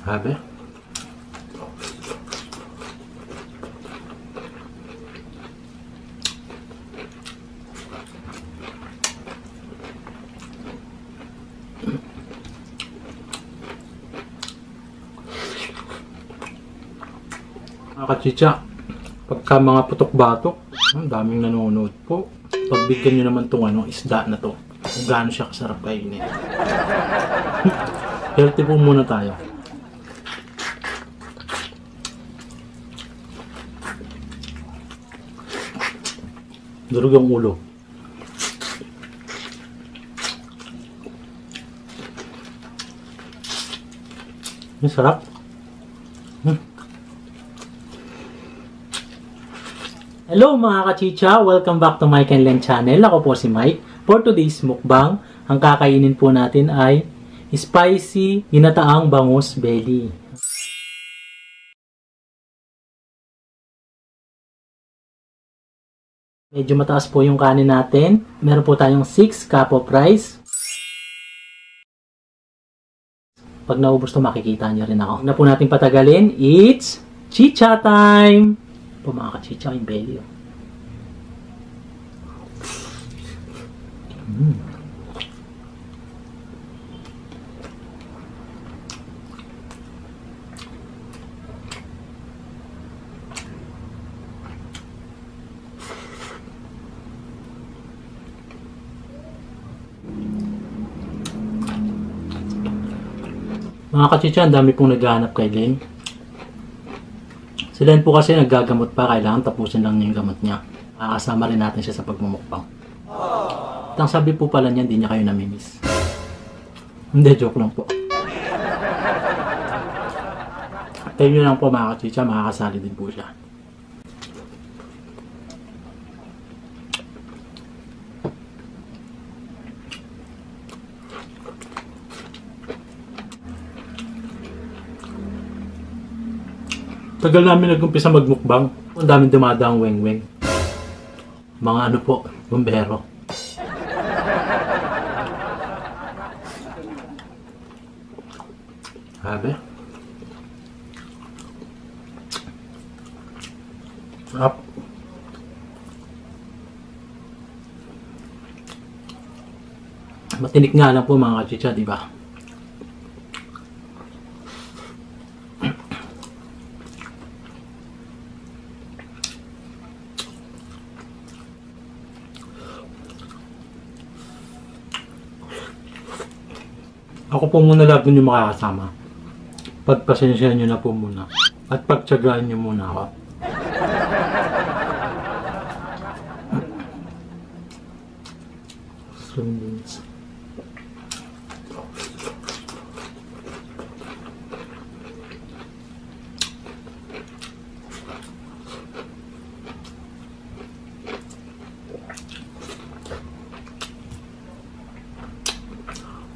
Habe. Mga kachicha, pagka mga putok-batok, ang daming nanonood po. Pagbigyan nyo naman itong isda na to. Kung gaano siya kasarap kainin. Healthy po muna tayo. Durog ang ulo. Ang sarap. Hello mga kachicha! Welcome back to Mike and Len channel. Ako po si Mike. For today's mukbang, ang kakainin po natin ay spicy ginataang bangus belly. Medyo mataas po yung kanin natin. Meron po tayong 6 cup of rice. Pag naubos to, makikita nyo rin ako. Huwag na po natin patagalin. It's chicha time! Po mga kachicha, yung belly. Mga kachicha, ang dami pong naghahanap kay Len. Si Len po kasi naggagamot pa, kailangan tapusin lang niya yung gamot niya. Makakasama rin natin siya sa pagmumukbang. At ang sabi po pala niya, hindi niya kayo namimiss. Hindi, joke lang po. Tayo nyo lang po mga kachicha, makakasali din po siya. Tagal namin nag-umpisa magmukbang. Ang daming dumadaang weng-weng. Mga po, bumbero. Habe. Up. Matinik nga lang po mga kachicha, di ba? Ako po muna lagi nyo makakasama. Pagpasensyahan nyo na po muna. At pagtsagaan nyo muna ako.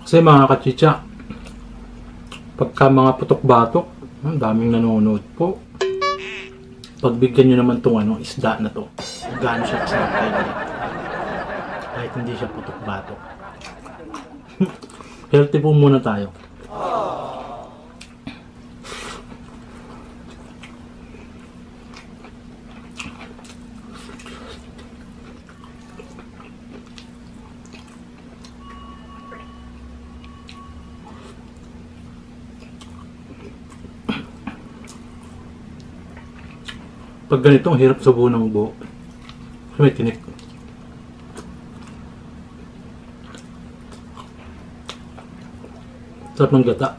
Kasi mga kachicha, pagka mga putok-batok, ang daming nanonood po. Pagbigyan nyo naman itong isda na to. Gaano siya kasarap kainin. Kahit hindi siya putok-batok. Healthy po muna tayo. Pag ganito, ang hirap subo ng buo. Kasi may tinik. Sarap ng gata.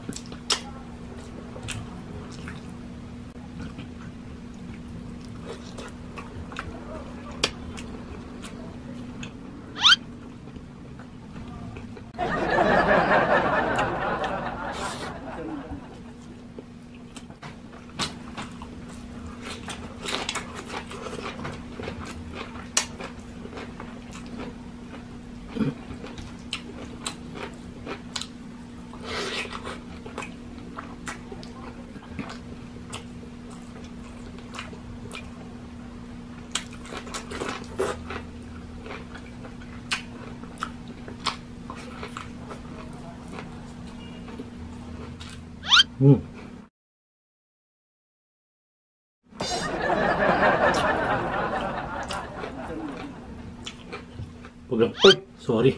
Pag, ay, sorry.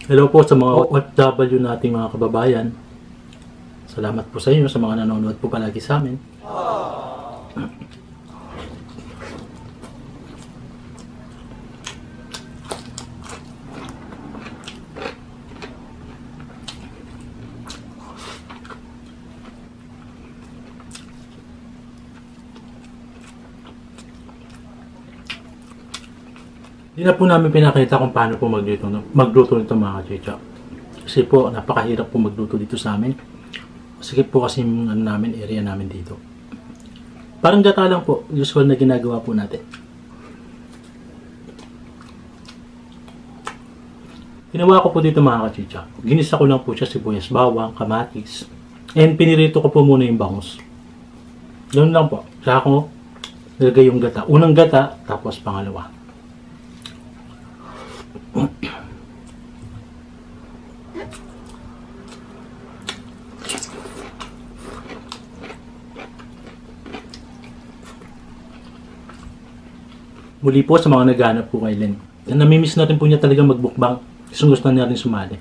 Hello po sa mga OFW nating mga kababayan. Salamat po sa inyo sa mga nanonood po palagi sa amin. Hindi na po namin pinakita kung paano po magluto nito mga kachicha. Kasi po napakahirap po magluto dito sa amin. Sige po kasi yung area namin dito. Parang gata lang po, usual na ginagawa po natin. Ginawa ko po dito mga kachicha. Ginisa ko lang po siya sibuyas, bawang, kamatis. And pinirito ko po muna yung bangus. Doon lang po. Saka ko nilagay yung gata. Unang gata, tapos pangalawa. Muli po sa mga naghanap po kay Len. Namimiss natin po niya talaga magbukbang. Gusto na natin sumali.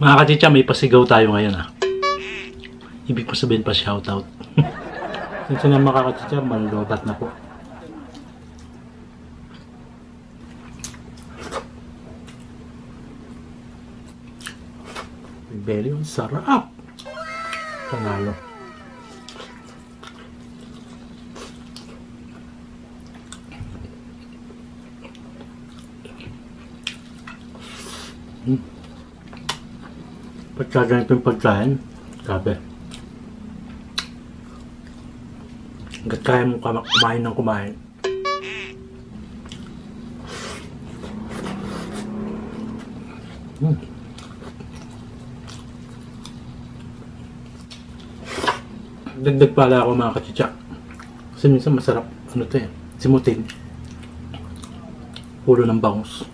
Mga kachicha, may pasigaw tayo ngayon ah. Ibig po sabihin pa shoutout. Since na mga kachicha, malulobat na po. Very sarap. Panalo. Pagka ganito yung pagkain, grabe. Hanggat kaya mong kumain ng kumain. Dagdag pala ako mga kachicha. Kasi minsan masarap, ano to eh, simutin. Pulo ng bangus.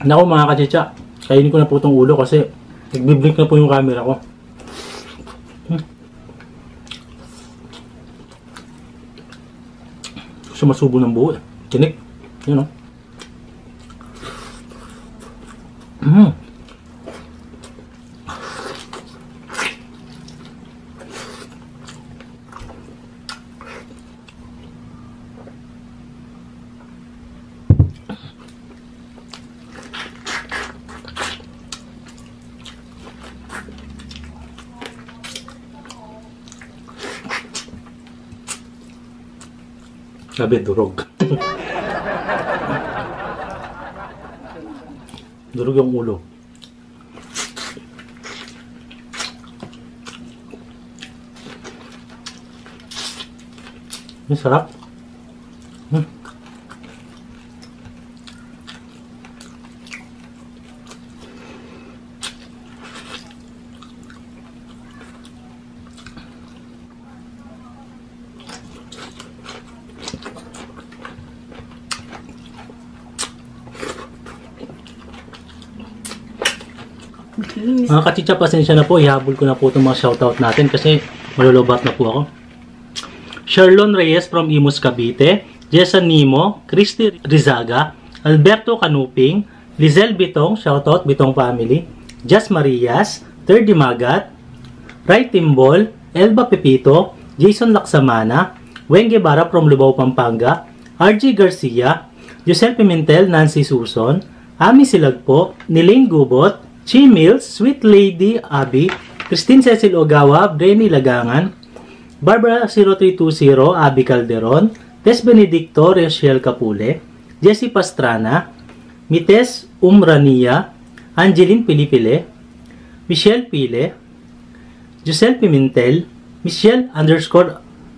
Naku mga kachicha, kainin ko na po itong ulo kasi nagbiblink na po yung camera ko. Sumasubo ng buo eh. Tinik. Yun o. Sabi, durog. Durog yung ulo. Ang sarap. Mga kachicha, pasensya na po. Ihabol ko na po itong mga shoutout natin kasi malulubat na po ako. Sherlon Reyes from Imus, Cavite. Jason Nimo. Christy Rizaga. Alberto Canuping. Lizelle Bitong. Shoutout Bitong Family. Jas Marias. Terdy Magat. Ray Timbol. Elba Pepito, Jason Laksamana, Weng Guevara from Lubao, Pampanga, RG Garcia, Josel Pimentel, Nancy Suson, Ami Silagpo, Niling Gubot, Chi Mills, Sweet Lady Abby, Christine Cecil Ogawa, Brenny Lagangan, Barbara 0320, Abby Calderon, Tess Benedicto, Rachel Capule, Jessie Pastrana, Mites Umrania, Angeline Pilipile, Michelle Pile, Giselle Pimentel, Michelle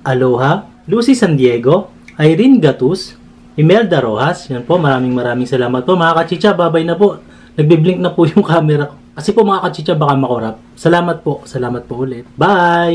_Aloha, Lucy San Diego, Irene Gatus, Imelda Rojas. Yan po, maraming salamat po mga kachicha. Babay na po. Nagbiblink na po yung camera. Kasi po mga kachicha baka makurap. Salamat po ulit. Bye!